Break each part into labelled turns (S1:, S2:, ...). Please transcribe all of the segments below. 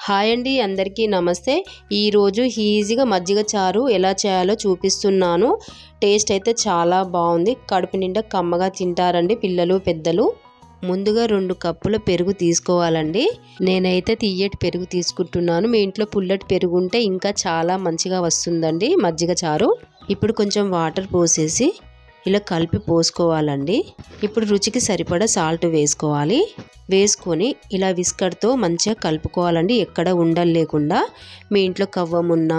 S1: Hi అండి, అందరికీ నమస్తే. ఈరోజు ఈజీగా మజ్జిగ చారు ఎలా చేయాలో చూపిస్తున్నాను. టేస్ట్ అయితే చాలా బాగుంది. కడుపు నిండా కమ్మగా తింటారండి పిల్లలు పెద్దలు. ముందుగా 2 కప్పుల పెరుగు తీసుకోవాలండి. నేనైతే తియ్యటి పెరుగు తీసుకుంటున్నాను. మీ ఇంట్లో పుల్లటి పెరుగు ఉంటే ఇంకా చాలా మంచిగా వస్తుందండి మజ్జిగ చారు. ఇప్పుడు కొంచెం వాటర్ పోసేసి ఇలా కలిపి పోసుకోవాలండి. ఇప్పుడు రుచికి సరిపడా సాల్ట్ వేసుకోవాలి. వేసుకొని ఇలా విస్కర్తో మంచిగా కలుపుకోవాలండి. ఎక్కడ ఉండలు లేకుండా. మీ ఇంట్లో కవ్వం ఉన్నా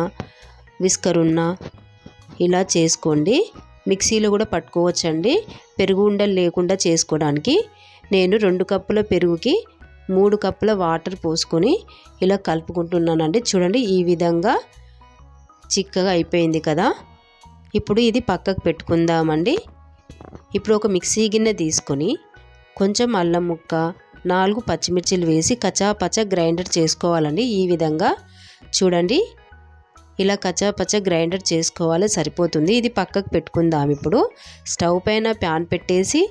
S1: విస్కర్ ఉన్నా ఇలా చేసుకోండి. మిక్సీలో కూడా పట్టుకోవచ్చండి పెరుగు ఉండలు లేకుండా చేసుకోవడానికి. నేను 2 కప్పుల పెరుగుకి 3 కప్పుల వాటర్ పోసుకొని ఇలా కలుపుకుంటున్నానండి. చూడండి, ఈ విధంగా చిక్కగా అయిపోయింది కదా. ఇప్పుడు ఇది పక్కకు పెట్టుకుందామండి. ఇప్పుడు ఒక మిక్సీ గిన్నె తీసుకొని కొంచెం అల్లం ముక్క, 4 పచ్చిమిర్చిలు వేసి కచ్చాపచ్చ గ్రైండర్ చేసుకోవాలండి. ఈ విధంగా చూడండి, ఇలా కచ్చాపచ్చ గ్రైండర్ చేసుకోవాలి, సరిపోతుంది. ఇది పక్కకు పెట్టుకుందాం. ఇప్పుడు స్టవ్ పైన ప్యాన్ పెట్టేసి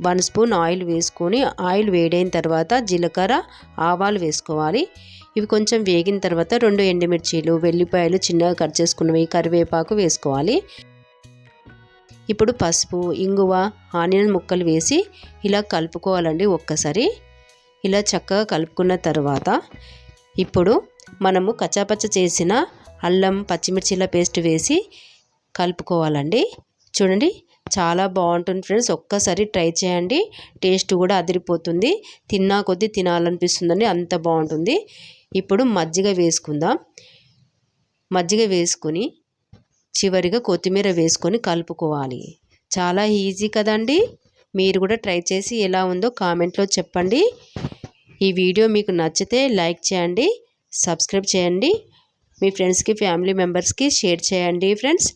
S1: 1 స్పూన్ ఆయిల్ వేసుకొని ఆయిల్ వేడైన తర్వాత జీలకర్ర, ఆవాలు వేసుకోవాలి. ఇవి కొంచెం వేగిన తర్వాత 2 ఎండుమిర్చీలు, వెల్లిపాయలు చిన్నగా కట్ చేసుకున్నవి, కరివేపాకు వేసుకోవాలి. ఇప్పుడు పసుపు, ఇంగువ, ఆనియన్ ముక్కలు వేసి ఇలా కలుపుకోవాలండి. ఒక్కసారి ఇలా చక్కగా కలుపుకున్న తర్వాత ఇప్పుడు మనము కచ్చాపచ్చ చేసిన అల్లం పచ్చిమిర్చిల పేస్ట్ వేసి కలుపుకోవాలండి. చూడండి, చాలా బాగుంటుంది ఫ్రెండ్స్. ఒక్కసారి ట్రై చేయండి. టేస్ట్ కూడా అదిరిపోతుంది. తిన్నా కొద్దీ తినాలనిపిస్తుందండి, అంత బాగుంటుంది. ఇప్పుడు మజ్జిగ వేసుకుందాం. మజ్జిగ వేసుకొని చివరిగా కొత్తిమీర వేసుకొని కలుపుకోవాలి. చాలా ఈజీ కదండి. మీరు కూడా ట్రై చేసి ఎలా ఉందో కామెంట్లో చెప్పండి. ఈ వీడియో మీకు నచ్చితే లైక్ చేయండి, సబ్స్క్రైబ్ చేయండి, మీ ఫ్రెండ్స్కి ఫ్యామిలీ మెంబర్స్కి షేర్ చేయండి ఫ్రెండ్స్.